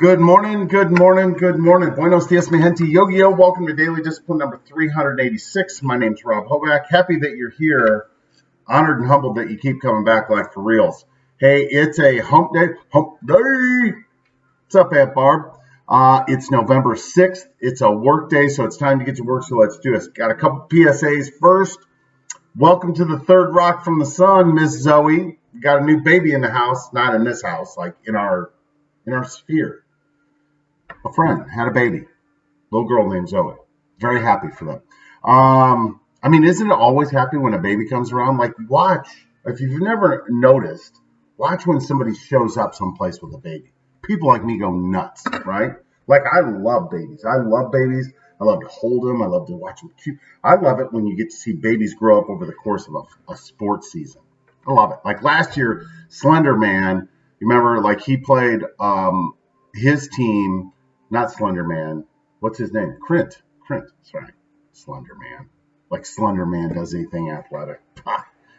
Good morning, good morning, good morning. Buenos dias, mi gente. Yo. Welcome to Daily Discipline number 386. My name's Rob Hoback. Happy that you're here. Honored and humbled that you keep coming back like for reals. Hey, it's a hump day. Hump day. What's up, Aunt Barb? It's November 6th. It's a work day, so it's time to get to work, so let's do this. Got a couple PSAs first. Welcome to the third rock from the sun, Miss Zoe. We got a new baby in the house. Not in this house, like in our sphere. A friend had a baby, little girl named Zoe. Very happy for them. Isn't it always happy when a baby comes around? Like, watch, if you've never noticed, watch when somebody shows up someplace with a baby. People like me go nuts, right? Like, I love babies. I love to hold them. I love to watch them cute. I love it when you get to see babies grow up over the course of a sports season. I love it. Like last year, Slender Man, you remember, like he played his team. Not Slender Man. What's his name? Krint. That's right. Slender Man. Like Slender Man does anything athletic.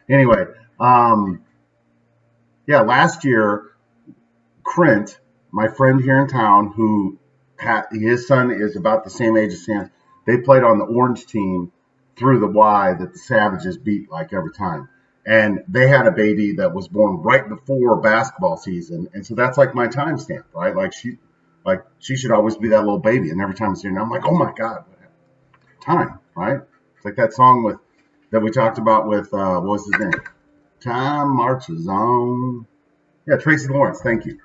Anyway, last year, Krint, my friend here in town, his son is about the same age as Sam, they played on the orange team through the Y that the Savages beat like every time. And they had a baby that was born right before basketball season. And so that's like my timestamp, right? She should always be that little baby. And every time I see her, I'm like, oh my God, what happened? Time, right? It's like that song that we talked about with, what was his name? Time marches on. Yeah, Tracy Lawrence. Thank you.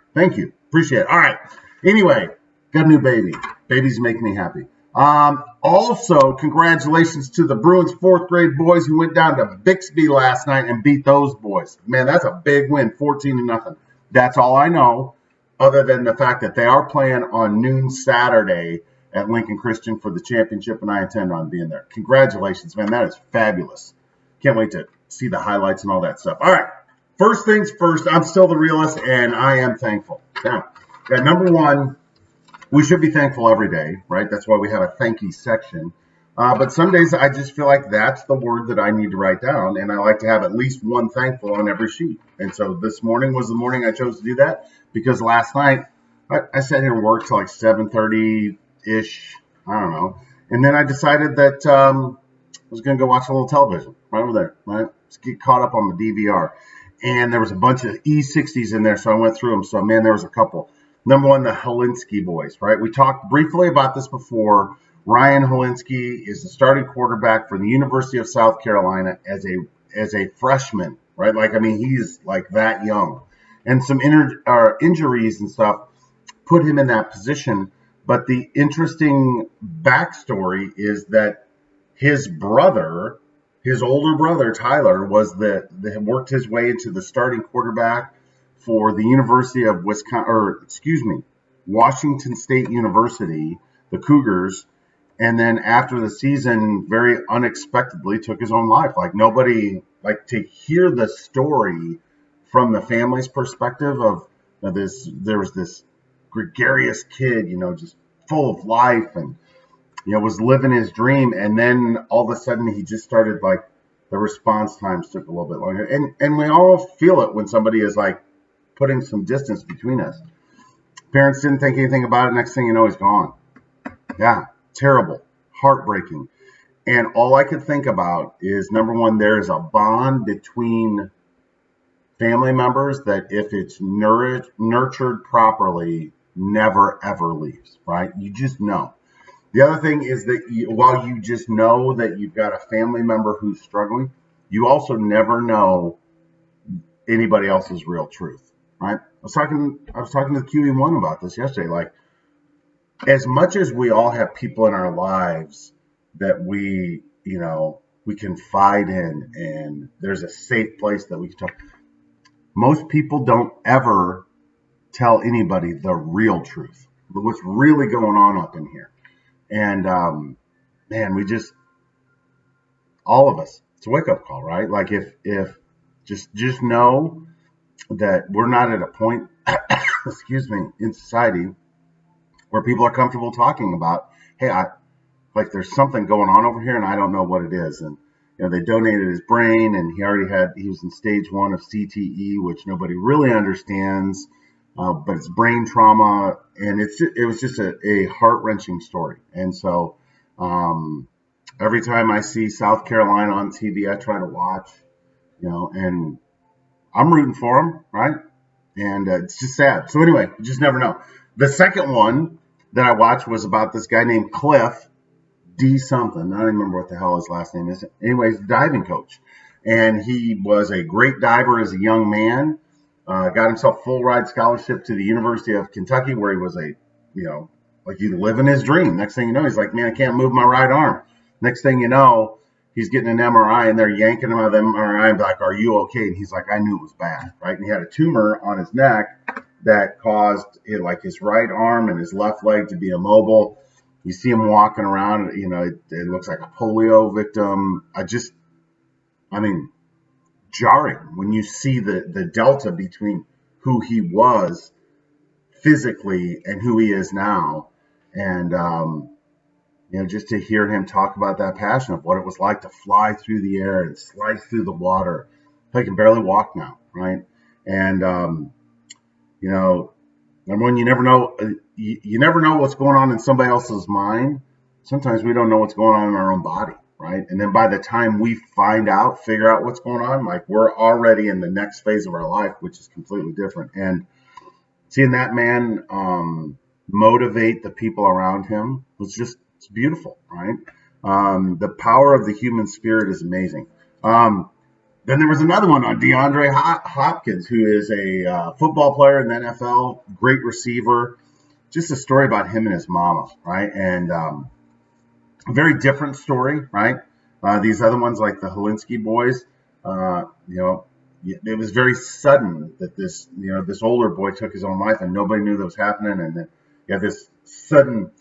Appreciate it. All right. Anyway, got a new baby. Babies make me happy. Also, congratulations to the Bruins fourth grade boys who went down to Bixby last night and beat those boys. Man, that's a big win, 14-0. That's all I know, other than the fact that they are playing on noon Saturday at Lincoln Christian for the championship, and I intend on being there. Congratulations, man. That is fabulous. Can't wait to see the highlights and all that stuff. All right. First things first, I'm still the realist, and I am thankful. Now, number one, we should be thankful every day, right? That's why we have a thank you section. But some days I just feel like that's the word that I need to write down, and I like to have at least one thankful on every sheet. And so this morning was the morning I chose to do that because last night I sat here and worked till like 7:30-ish, I don't know. And then I decided that I was going to go watch a little television right over there, right? Just get caught up on the DVR. And there was a bunch of E60s in there, so I went through them. So, man, there was a couple. Number one, the Helinski boys, right? We talked briefly about this before. Ryan Helinski is the starting quarterback for the University of South Carolina as a freshman, right? He's like that young. And some injuries and stuff put him in that position. But the interesting backstory is that his older brother, Tyler, worked his way into the starting quarterback for the University of Washington State University, the Cougars, and then after the season, very unexpectedly took his own life. Like nobody, to hear the story from the family's perspective of this, there was this gregarious kid, just full of life and, was living his dream. And then all of a sudden he just started the response times took a little bit longer. And we all feel it when somebody is putting some distance between us. Parents didn't think anything about it. Next thing you know, he's gone. Yeah, terrible, heartbreaking. And all I could think about is, number one, there is a bond between family members that if it's nurtured properly, never, ever leaves, right? You just know. The other thing is that while you just know that you've got a family member who's struggling, you also never know anybody else's real truth. Right? I was talking to the QE1 about this yesterday. As much as we all have people in our lives that we confide in, and there's a safe place that we can talk. Most people don't ever tell anybody the real truth, what's really going on up in here. And man, all of us, it's a wake up call, right? If just know that we're not at a point, in society where people are comfortable talking about, hey, there's something going on over here and I don't know what it is. And, they donated his brain and he was in stage 1 of CTE, which nobody really understands. but it's brain trauma, and it was just a heart wrenching story. And so every time I see South Carolina on TV, I try to watch, and I'm rooting for them, right? And it's just sad. So anyway, you just never know. The second one that I watched was about this guy named Cliff D something. I don't remember what the hell his last name is. Anyways, diving coach, and he was a great diver as a young man. Got himself full ride scholarship to the University of Kentucky, where he was like he's living his dream. Next thing you know, he's like, man, I can't move my right arm. Next thing you know, he's getting an MRI, and they're yanking him out of the MRI and be like, are you okay? And he's like, I knew it was bad, right? And he had a tumor on his neck that caused like his right arm and his left leg to be immobile. You see him walking around, it looks like a polio victim. I mean, jarring when you see the delta between who he was physically and who he is now. And, just to hear him talk about that passion of what it was like to fly through the air and slice through the water. I can barely walk now, right? And, number one, you never know. You never know what's going on in somebody else's mind. Sometimes we don't know what's going on in our own body, right? And then by the time we figure out what's going on, like we're already in the next phase of our life, which is completely different. And seeing that man motivate the people around him it's beautiful, right? The power of the human spirit is amazing. Then there was another one on DeAndre Hopkins, who is a football player in the NFL, great receiver. Just a story about him and his mama, right? And a very different story, right? These other ones, like the Helinski boys, it was very sudden that this older boy took his own life, and nobody knew that was happening. And then you have this sudden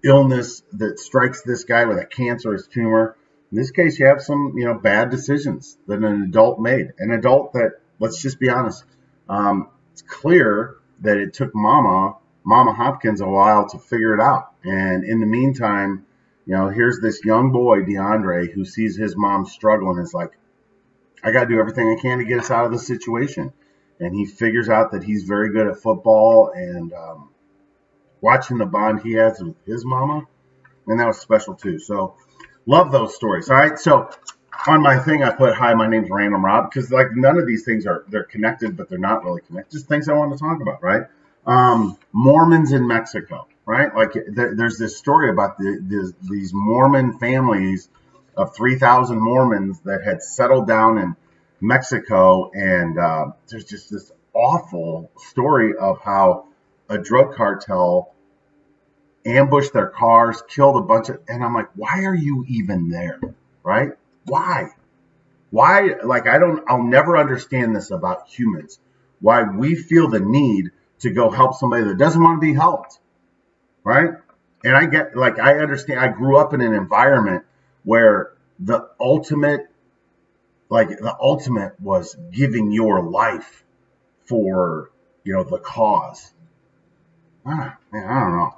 illness that strikes this guy with a cancerous tumor. In this case, you have some, bad decisions that an adult made. An adult that, let's just be honest, it's clear that it took Mama Hopkins a while to figure it out. And in the meantime, here's this young boy, DeAndre, who sees his mom struggle and is like, I got to do everything I can to get us out of this situation. And he figures out that he's very good at football, and watching the bond he has with his mama, and that was special too. So love those stories. All right. So on my thing, I put, hi, my name's Random Rob, because like none of these things they're connected, but they're not really connected. Just things I want to talk about, right? Mormons in Mexico, right? Like there's this story about these Mormon families of 3,000 Mormons that had settled down in Mexico. And there's just this awful story of how a drug cartel ambushed their cars, killed a bunch of, and I'm like, why are you even there? Right? Why? Like, I'll never understand this about humans. Why we feel the need to go help somebody that doesn't want to be helped. Right? And I understand, I grew up in an environment where the ultimate was giving your life for, the cause. Man, I don't know.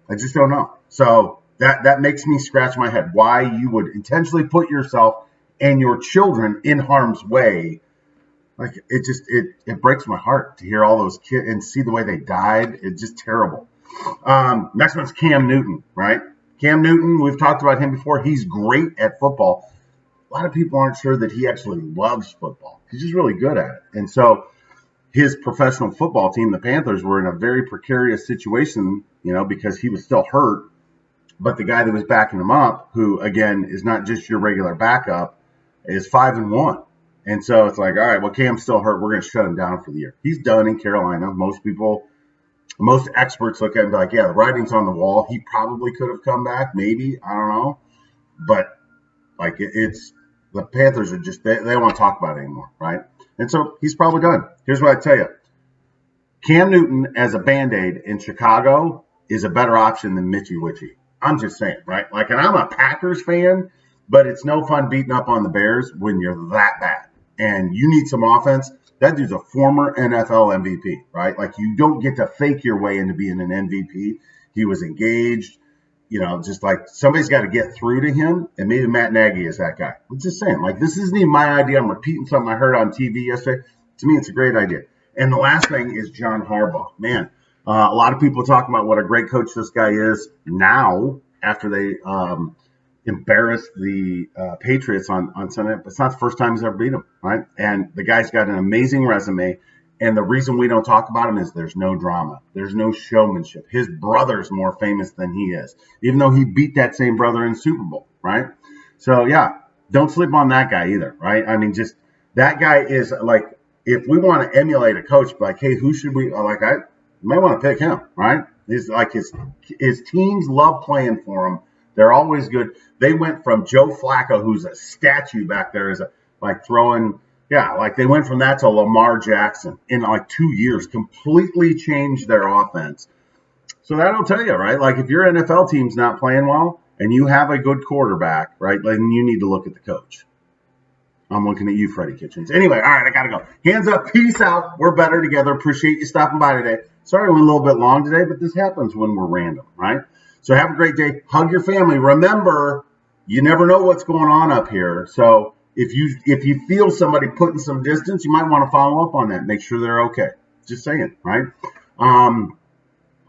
I just don't know. So that makes me scratch my head. Why you would intentionally put yourself and your children in harm's way. Like, it breaks my heart to hear all those kids and see the way they died. It's just terrible. Next one's Cam Newton, right? Cam Newton, we've talked about him before. He's great at football. A lot of people aren't sure that he actually loves football. He's just really good at it. And so his professional football team, the Panthers, were in a very precarious situation, because he was still hurt. But the guy that was backing him up, who, again, is not just your regular backup, is 5-1. And so it's like, all right, well, Cam's still hurt. We're going to shut him down for the year. He's done in Carolina. Most experts look at him and be like, yeah, the writing's on the wall. He probably could have come back, maybe. I don't know. But, like, it's the Panthers are just, they don't want to talk about it anymore, right? And so he's probably done. Here's what I tell you. Cam Newton as a Band-Aid in Chicago is a better option than Mitchie Witchy. I'm just saying, right? Like, and I'm a Packers fan, but it's no fun beating up on the Bears when you're that bad. And you need some offense. That dude's a former NFL MVP, right? Like, you don't get to fake your way into being an MVP. He was engaged. Just like somebody's got to get through to him, and maybe Matt Nagy is that guy. I'm just saying, like, this isn't even my idea. I'm repeating something I heard on TV yesterday. To me, it's a great idea. And the last thing is John Harbaugh. Man, a lot of people talk about what a great coach this guy is now after they embarrassed the Patriots on Sunday. But it's not the first time he's ever beat them, right? And the guy's got an amazing resume. And the reason we don't talk about him is there's no drama. There's no showmanship. His brother's more famous than he is, even though he beat that same brother in the Super Bowl, right? So, yeah, don't sleep on that guy either, right? I mean, just that guy is like, if we want to emulate a coach, like, hey, who should we like? I might want to pick him, right? He's like his teams love playing for him. They're always good. They went from Joe Flacco, who's a statue back there, as a like throwing, yeah, like they went from that to Lamar Jackson in like 2 years, completely changed their offense. So that'll tell you, right? Like if your NFL team's not playing well and you have a good quarterback, right, then you need to look at the coach. I'm looking at you, Freddie Kitchens. Anyway, all right, I got to go. Hands up. Peace out. We're better together. Appreciate you stopping by today. Sorry we're a little bit long today, but this happens when we're random, right? So have a great day. Hug your family. Remember, you never know what's going on up here. So if you feel somebody putting some distance, you might want to follow up on that. Make sure they're okay. Just saying, right?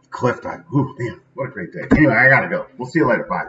Cliff dive. Ooh, man, what a great day. Anyway, I got to go. We'll see you later. Bye.